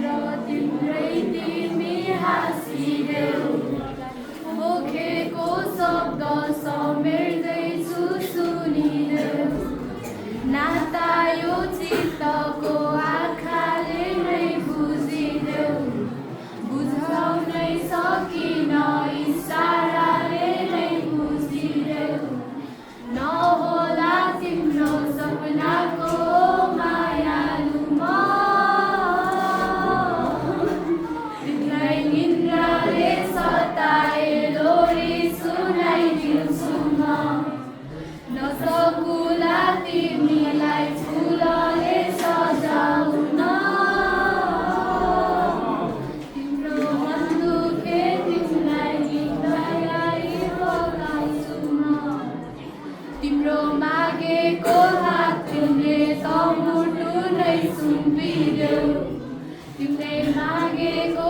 र तिम्रै तिमी हाँसिदेऊ पोखेको शब्द समेट्दैछु सुनिदेऊ नाता यो चित्तको आँखाले नै बुझिदेऊ बुझाउनै सकिन इसाराले नै बुझिदेऊ नहोला तिम्रो सपनाको मायालु म तिमीलाई निन्द्राले सताए लोरी सुनाइदिन्छु म नसकुला तिमीलाई फुलले सजाउन तिम्रो मन दुखे तिमीलाई गीत गाई बोलाउँछु म तिम्रो मागेको हात तिमीले त मुटु नै सुम्पिदेऊ तिमीले मागेको